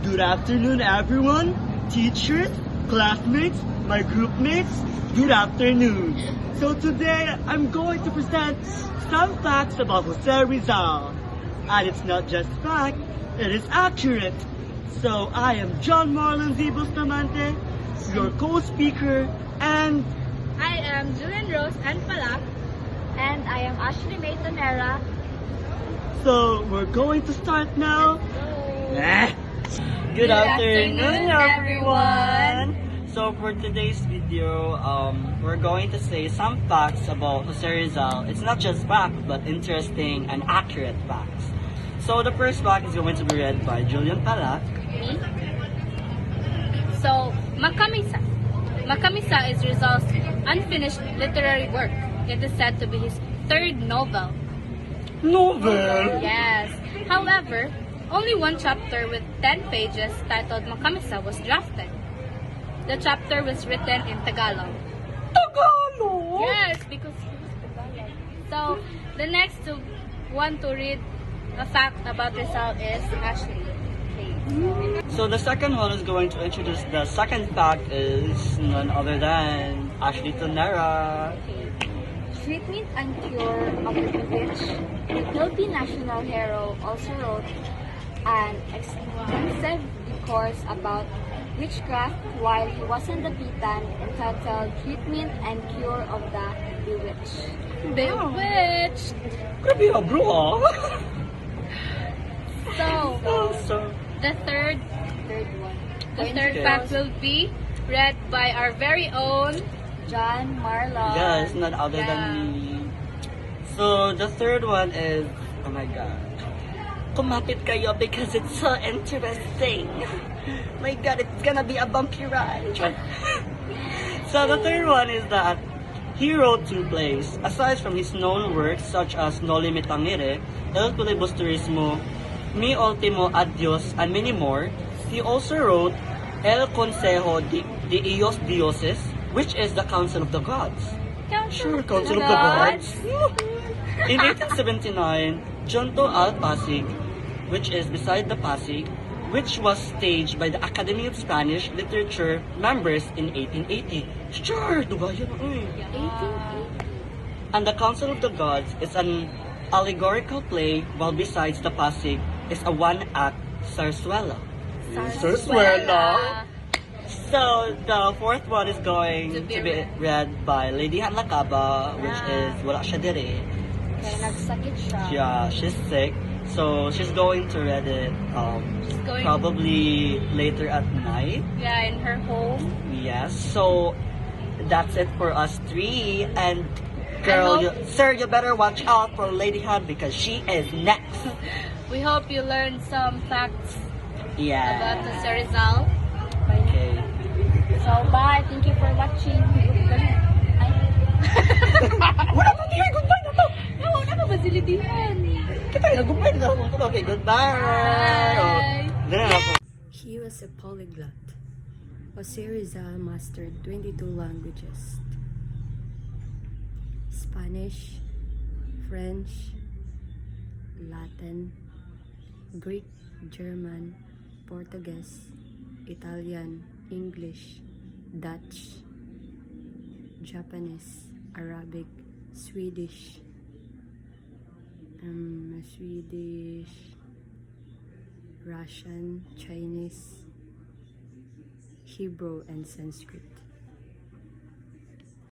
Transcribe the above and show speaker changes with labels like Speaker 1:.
Speaker 1: Good afternoon, everyone. Teachers, classmates, my group mates, good afternoon. So today, I'm going to present some facts about Jose Rizal. And it's not just fact, it is accurate. So I am John Marlon Z. Bustamante, your co-speaker, and
Speaker 2: I am Julian Rose Anpalak. And I am Ashley May Tonera.
Speaker 1: so we're going to start now. Good afternoon, everyone. So for today's video, we're going to say some facts about Jose Rizal. It's not just facts, but interesting and accurate facts. So the first fact is going to be read by Julian Palak.
Speaker 2: Me. So, Makamisa. Makamisa is Rizal's unfinished literary work. It is said to be his third novel.
Speaker 1: Novel.
Speaker 2: Yes. However, only one chapter with 10 pages titled Makamisa was drafted. The chapter was written in Tagalog.
Speaker 1: Tagalog.
Speaker 2: Yes, because he was Tagalog. So, the next one to read a fact about Rizal is Ashley. Please.
Speaker 1: So the second one is going to introduce the second fact is none other than Ashley Tonera.
Speaker 3: Treatment and Cure of the Bewitched. The Philippine national hero also wrote an extensive discourse about witchcraft while he was in the Pitan entitled Treatment and Cure of the Bewitched.
Speaker 2: Bewitched!
Speaker 1: Grabe ah, bro ah.
Speaker 2: So, the third
Speaker 3: one.
Speaker 2: fact will be read by our very own
Speaker 3: John Marlon.
Speaker 1: Yes, none other
Speaker 2: Yeah.
Speaker 1: than me. So, the third one is, oh my god. Kumapit kayo because it's so interesting. My god, it's gonna be a bumpy ride. So, the third one is that he wrote two plays. Aside from his known works such as Noli Me Tangere, El Filibusterismo, Mi Ultimo Adios, and many more, he also wrote El Consejo de Ellos Dioses, which is the Council of the Gods. Sure, Council of the Gods. In 1879, Junto al Pasig, which is beside the Pasig, which was staged by the Academy of Spanish Literature members in 1880. Sure, dugayan na eh.
Speaker 3: 1880.
Speaker 1: And the Council of the Gods is an allegorical play, while besides the Pasig is a one-act zarzuela. Zarzuela. So, the fourth one is going to be read by Lady Hanlakaba, which is wala siya dire.
Speaker 3: Kaya nagsakit siya.
Speaker 1: Yeah, she's sick. So, she's going to read it
Speaker 2: going-
Speaker 1: probably later at night.
Speaker 2: Yeah, in her home.
Speaker 1: Yes. So, that's it for us three. And, girl,
Speaker 2: hope-
Speaker 1: sir, you better watch out for Lady Han because she is next.
Speaker 2: We hope you learned some facts
Speaker 1: Yeah.
Speaker 2: about Jose Rizal.
Speaker 1: Okay.
Speaker 3: So, bye. Thank you for watching.
Speaker 1: Wala pa tayo. Goodbye na to.
Speaker 2: Oo, nakabasilidihan.
Speaker 1: Kita na, goodbye na. Okay, goodbye.
Speaker 2: Bye.
Speaker 1: Ganun ako.
Speaker 4: He was a polyglot. Jose Rizal mastered 22 languages: Spanish, French, Latin, Greek, German, Portuguese, Italian, English, Dutch, Japanese, Arabic, Swedish, Russian, Chinese, Hebrew, and Sanskrit.